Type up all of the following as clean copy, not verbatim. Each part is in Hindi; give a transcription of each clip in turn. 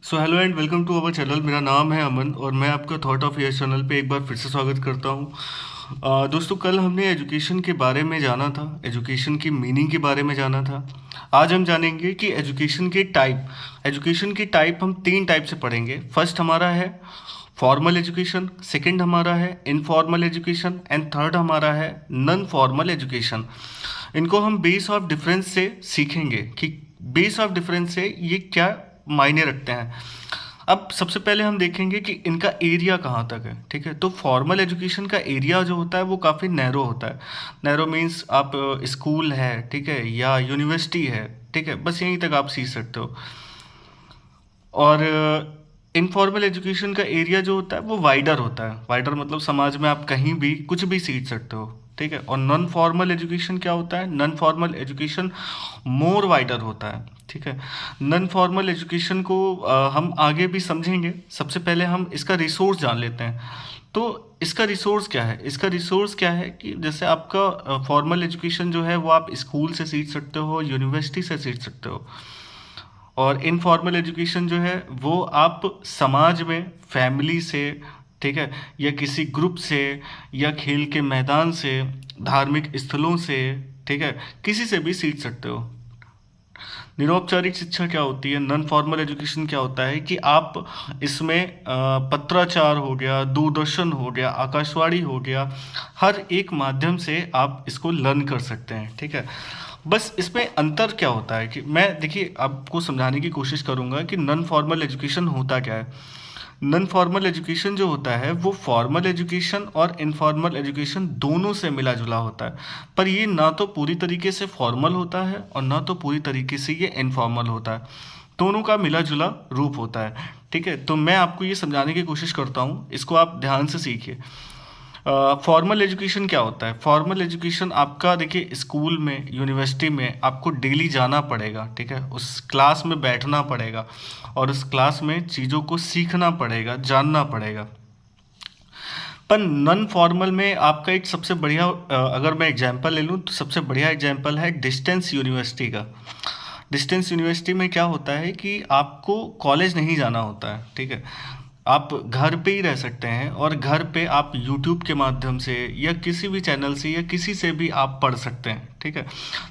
So hello and welcome to our channel. मेरा नाम है अमन और मैं आपका थॉट ऑफ ईयर चैनल पे एक बार फिर से स्वागत करता हूँ। दोस्तों, कल हमने एजुकेशन के बारे में जाना था, एजुकेशन की मीनिंग के बारे में जाना था। आज हम जानेंगे कि एजुकेशन की टाइप हम तीन टाइप से पढ़ेंगे। फर्स्ट हमारा है फॉर्मल एजुकेशन, सेकंड हमारा है इनफॉर्मल एजुकेशन एंड थर्ड हमारा है नॉन फॉर्मल एजुकेशन। इनको हम बेस ऑफ डिफरेंस से सीखेंगे कि बेस ऑफ डिफरेंस से ये क्या मायने रखते हैं। अब सबसे पहले हम देखेंगे कि इनका एरिया कहाँ तक है। ठीक है, तो फॉर्मल एजुकेशन का एरिया जो होता है वो काफ़ी नैरो होता है। नैरो मीन्स आप स्कूल है, ठीक है, या यूनिवर्सिटी है, ठीक है, बस यहीं तक आप सीख सकते हो। और इनफॉर्मल एजुकेशन का एरिया जो होता है वो वाइडर होता है। वाइडर मतलब समाज में आप कहीं भी कुछ भी सीख सकते हो। ठीक है, और नॉन फॉर्मल एजुकेशन क्या होता है? नॉन फॉर्मल एजुकेशन मोर वाइडर होता है। ठीक है, नॉन फॉर्मल एजुकेशन को हम आगे भी समझेंगे। सबसे पहले हम इसका रिसोर्स जान लेते हैं। तो इसका रिसोर्स क्या है? इसका रिसोर्स क्या है कि जैसे आपका फॉर्मल एजुकेशन जो है वो आप स्कूल से सीख सकते हो, यूनिवर्सिटी से सीख सकते हो। और इनफॉर्मल एजुकेशन जो है वो आप समाज में, फैमिली से, ठीक है, या किसी ग्रुप से, या खेल के मैदान से, धार्मिक स्थलों से, ठीक है, किसी से भी सीख सकते हो। निरौपचारिक शिक्षा क्या होती है? नॉन फॉर्मल एजुकेशन क्या होता है कि आप इसमें पत्राचार हो गया, दूरदर्शन हो गया, आकाशवाणी हो गया, हर एक माध्यम से आप इसको लर्न कर सकते हैं। ठीक है, बस इसमें अंतर क्या होता है कि मैं देखिए आपको समझाने की कोशिश करूंगा कि नॉन फॉर्मल एजुकेशन होता क्या है। नॉन फॉर्मल एजुकेशन जो होता है वो फॉर्मल एजुकेशन और इनफॉर्मल एजुकेशन दोनों से मिला जुला होता है। पर ये ना तो पूरी तरीके से फॉर्मल होता है और ना तो पूरी तरीके से ये इनफॉर्मल होता है। दोनों का मिला जुला रूप होता है। ठीक है, तो मैं आपको ये समझाने की कोशिश करता हूँ, इसको आप ध्यान से सीखिए। फॉर्मल एजुकेशन क्या होता है? फॉर्मल एजुकेशन आपका देखिए स्कूल में, यूनिवर्सिटी में आपको डेली जाना पड़ेगा। ठीक है, उस क्लास में बैठना पड़ेगा और उस क्लास में चीज़ों को सीखना पड़ेगा, जानना पड़ेगा। पर नॉन फॉर्मल में आपका एक सबसे बढ़िया अगर मैं एग्जांपल ले लूँ तो सबसे बढ़िया एग्जांपल है डिस्टेंस यूनिवर्सिटी का। डिस्टेंस यूनिवर्सिटी में क्या होता है कि आपको कॉलेज नहीं जाना होता है। ठीक है, आप घर पे ही रह सकते हैं और घर पे आप यूट्यूब के माध्यम से या किसी भी चैनल से या किसी से भी आप पढ़ सकते हैं। ठीक है,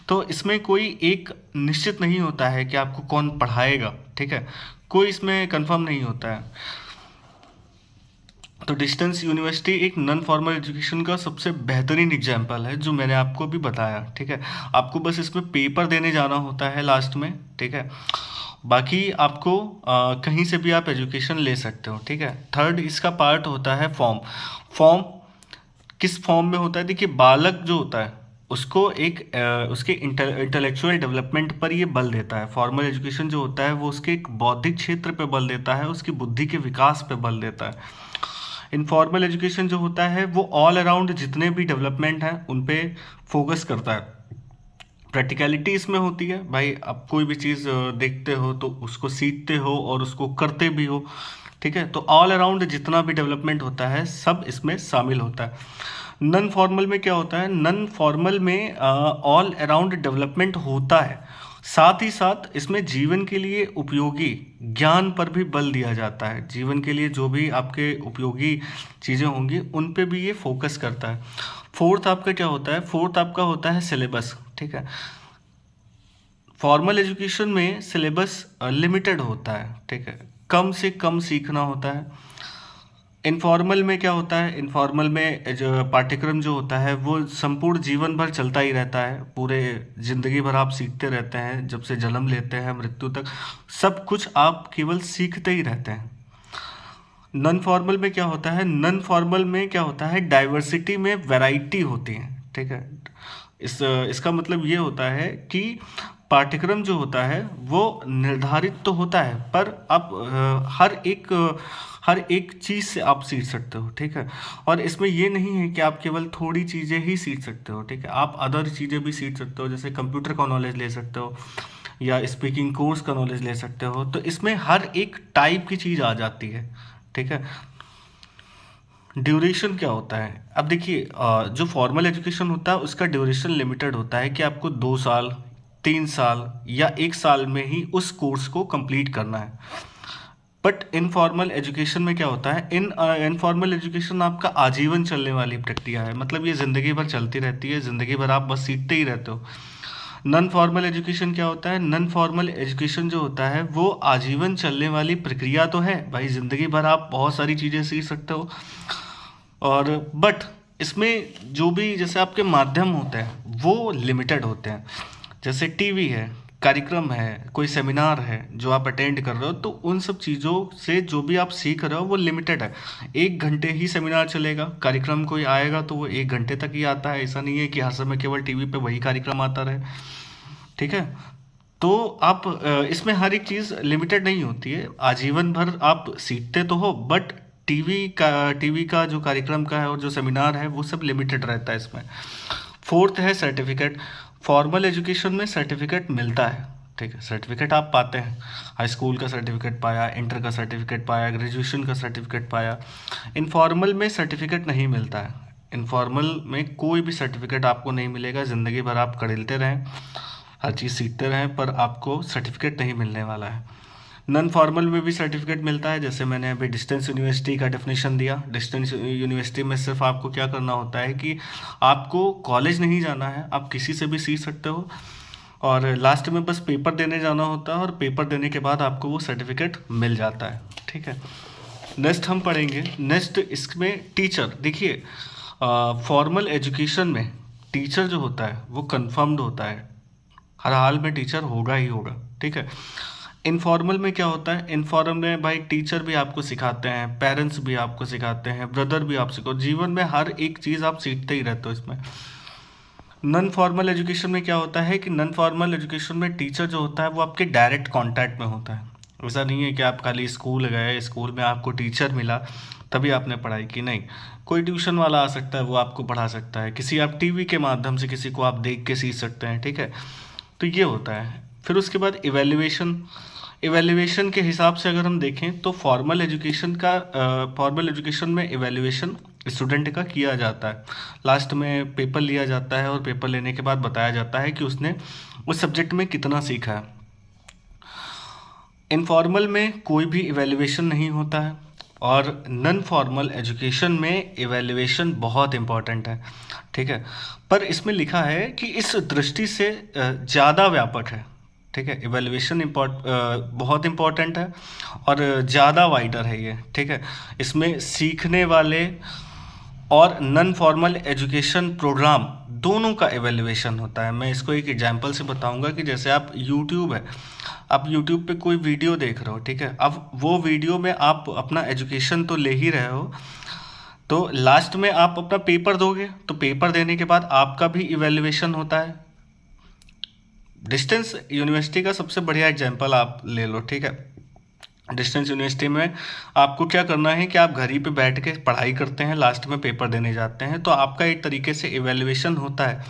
तो इसमें कोई एक निश्चित नहीं होता है कि आपको कौन पढ़ाएगा। ठीक है, कोई इसमें कंफर्म नहीं होता है। तो डिस्टेंस यूनिवर्सिटी एक नॉन फॉर्मल एजुकेशन का सबसे बेहतरीन एग्जाम्पल है जो मैंने आपको भी बताया। ठीक है, आपको बस इसमें पेपर देने जाना होता है लास्ट में। ठीक है, बाकी आपको कहीं से भी आप एजुकेशन ले सकते हो। ठीक है, थर्ड इसका पार्ट होता है फॉर्म। फॉर्म किस फॉर्म में होता है? देखिए बालक जो होता है उसको एक उसके इंटेलेक्चुअल डेवलपमेंट पर ये बल देता है। फॉर्मल एजुकेशन जो होता है वो उसके एक बौद्धिक क्षेत्र पे बल देता है, उसकी बुद्धि के विकास पे बल देता है। इनफॉर्मल एजुकेशन जो होता है वो ऑल अराउंड जितने भी डेवलपमेंट हैं उन पे फोकस करता है। प्रैक्टिकलिटी इसमें होती है, भाई आप कोई भी चीज़ देखते हो तो उसको सीखते हो और उसको करते भी हो। ठीक है, तो ऑल अराउंड जितना भी डेवलपमेंट होता है सब इसमें शामिल होता है। नॉन फॉर्मल में क्या होता है? नॉन फॉर्मल में ऑल अराउंड डेवलपमेंट होता है, साथ ही साथ इसमें जीवन के लिए उपयोगी ज्ञान पर भी बल दिया जाता है। जीवन के लिए जो भी आपके उपयोगी चीज़ें होंगी उन पे भी ये फोकस करता है। फोर्थ आपका क्या होता है? फोर्थ आपका होता है सिलेबस। ठीक है, फॉर्मल एजुकेशन में सिलेबस लिमिटेड होता है। ठीक है, कम से कम सीखना होता है। इनफॉर्मल में क्या होता है? इनफॉर्मल में जो पाठ्यक्रम जो होता है वो संपूर्ण जीवन भर चलता ही रहता है। पूरे जिंदगी भर आप सीखते रहते हैं, जब से जन्म लेते हैं मृत्यु तक सब कुछ आप केवल सीखते ही रहते हैं। नॉन फॉर्मल में क्या होता है? नॉन फॉर्मल में क्या होता है? डाइवर्सिटी में वैरायटी होती है। ठीक है, इसका मतलब ये होता है कि पाठ्यक्रम जो होता है वो निर्धारित तो होता है पर आप हर एक चीज़ से आप सीख सकते हो। ठीक है, और इसमें ये नहीं है कि आप केवल थोड़ी चीज़ें ही सीख सकते हो। ठीक है, आप अदर चीज़ें भी सीख सकते हो, जैसे कंप्यूटर का नॉलेज ले सकते हो या स्पीकिंग कोर्स का नॉलेज ले सकते हो। तो इसमें हर एक टाइप की चीज़ आ जाती है। ठीक है, ड्यूरेशन क्या होता है? अब देखिए जो फॉर्मल एजुकेशन होता है उसका ड्यूरेशन लिमिटेड होता है कि आपको 2 साल, 3 साल या 1 साल में ही उस कोर्स को कंप्लीट करना है। बट इनफॉर्मल एजुकेशन में क्या होता है, इनफॉर्मल एजुकेशन आपका आजीवन चलने वाली प्रक्रिया है, मतलब ये ज़िंदगी भर चलती रहती है, ज़िंदगी भर आप बस सीखते ही रहते हो। नॉन फॉर्मल एजुकेशन क्या होता है, नॉन फॉर्मल एजुकेशन जो होता है वो आजीवन चलने वाली प्रक्रिया तो है भाई, ज़िंदगी भर आप बहुत सारी चीज़ें सीख सकते हो, और बट इसमें जो भी जैसे आपके माध्यम होते हैं वो लिमिटेड होते हैं। जैसे टीवी है, कार्यक्रम है, कोई सेमिनार है जो आप अटेंड कर रहे हो, तो उन सब चीज़ों से जो भी आप सीख रहे हो वो लिमिटेड है। 1 घंटे ही सेमिनार चलेगा, कार्यक्रम कोई आएगा तो वो 1 घंटे तक ही आता है, ऐसा नहीं है कि हर समय केवल टीवी पे वही कार्यक्रम आता रहे, ठीक है। तो आप इसमें हर एक चीज़ लिमिटेड नहीं होती है, आजीवन भर आप सीखते तो हो, बट टीवी का जो कार्यक्रम का है और जो सेमिनार है वो सब लिमिटेड रहता है इसमें। फोर्थ है सर्टिफिकेट। फॉर्मल एजुकेशन में सर्टिफिकेट मिलता है, ठीक है, सर्टिफिकेट आप पाते हैं, हाई स्कूल का सर्टिफिकेट पाया, इंटर का सर्टिफिकेट पाया, ग्रेजुएशन का सर्टिफिकेट पाया। इनफॉर्मल में सर्टिफिकेट नहीं मिलता है, इनफॉर्मल में कोई भी सर्टिफिकेट आपको नहीं मिलेगा, ज़िंदगी भर आप कड़िलते रहें, हर चीज़ सीखते रहें, पर आपको सर्टिफिकेट नहीं मिलने वाला है। नॉन फॉर्मल में भी सर्टिफिकेट मिलता है, जैसे मैंने अभी डिस्टेंस यूनिवर्सिटी का डेफिनेशन दिया। डिस्टेंस यूनिवर्सिटी में सिर्फ आपको क्या करना होता है कि आपको कॉलेज नहीं जाना है, आप किसी से भी सीख सकते हो, और लास्ट में बस पेपर देने जाना होता है, और पेपर देने के बाद आपको वो सर्टिफिकेट मिल जाता है, ठीक है। नेक्स्ट हम पढ़ेंगे, नेक्स्ट इसमें टीचर। देखिए फॉर्मल एजुकेशन में टीचर जो होता है वो कंफर्म्ड होता है, हर हाल में टीचर होगा ही होगा, ठीक है। इनफॉर्मल में क्या होता है, इनफॉर्मल में भाई टीचर भी आपको सिखाते हैं, पेरेंट्स भी आपको सिखाते हैं, ब्रदर भी आप सीखो, जीवन में हर एक चीज़ आप सीखते ही रहते हो इसमें। नॉन फॉर्मल एजुकेशन में क्या होता है कि नॉन फॉर्मल एजुकेशन में टीचर जो होता है वो आपके डायरेक्ट कांटेक्ट में होता है। ऐसा नहीं है कि आप खाली स्कूल गए, स्कूल में आपको टीचर मिला तभी आपने पढ़ाई की, नहीं, कोई ट्यूशन वाला आ सकता है वो आपको पढ़ा सकता है, किसी आप टीवी के माध्यम से किसी को आप देख के सीख सकते हैं, ठीक है। तो ये होता है। फिर उसके बाद इवैल्यूएशन के हिसाब से अगर हम देखें तो फॉर्मल एजुकेशन में इवैल्यूएशन स्टूडेंट का किया जाता है, लास्ट में पेपर लिया जाता है और पेपर लेने के बाद बताया जाता है कि उसने उस सब्जेक्ट में कितना सीखा है। इनफॉर्मल में कोई भी इवैल्यूएशन नहीं होता है, और नॉन फॉर्मल एजुकेशन में इवैल्यूएशन बहुत इम्पॉर्टेंट है, ठीक है। पर इसमें लिखा है कि इस दृष्टि से ज़्यादा व्यापक है, ठीक है, इवैल्यूएशन बहुत इम्पॉर्टेंट है और ज़्यादा वाइडर है ये, ठीक है। इसमें सीखने वाले और नॉन फॉर्मल एजुकेशन प्रोग्राम दोनों का इवैल्यूएशन होता है। मैं इसको एक एग्जांपल से बताऊंगा कि जैसे आप यूट्यूब है, आप यूट्यूब पे कोई वीडियो देख रहे हो, ठीक है, अब वो वीडियो में आप अपना एजुकेशन तो ले ही रहे हो, तो लास्ट में आप अपना पेपर दोगे, तो पेपर देने के बाद आपका भी इवैल्यूएशन होता है। डिस्टेंस यूनिवर्सिटी का सबसे बढ़िया एग्जांपल आप ले लो, ठीक है। डिस्टेंस यूनिवर्सिटी में आपको क्या करना है कि आप घर ही पे बैठ के पढ़ाई करते हैं, लास्ट में पेपर देने जाते हैं, तो आपका एक तरीके से इवैल्यूएशन होता है।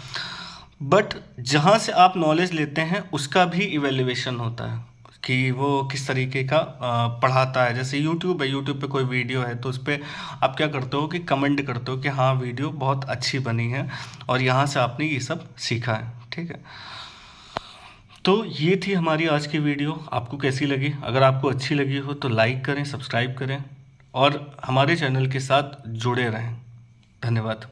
बट जहाँ से आप नॉलेज लेते हैं उसका भी इवैल्यूएशन होता है कि वो किस तरीके का पढ़ाता है। जैसे यूट्यूब है, यूट्यूब पे कोई वीडियो है तो उस पर आप क्या करते हो कि कमेंट करते हो कि हाँ वीडियो बहुत अच्छी बनी है और यहाँ से आपने ये सब सीखा है, ठीक है। तो ये थी हमारी आज की वीडियो, आपको कैसी लगी? अगर आपको अच्छी लगी हो तो लाइक करें, सब्सक्राइब करें और हमारे चैनल के साथ जुड़े रहें। धन्यवाद।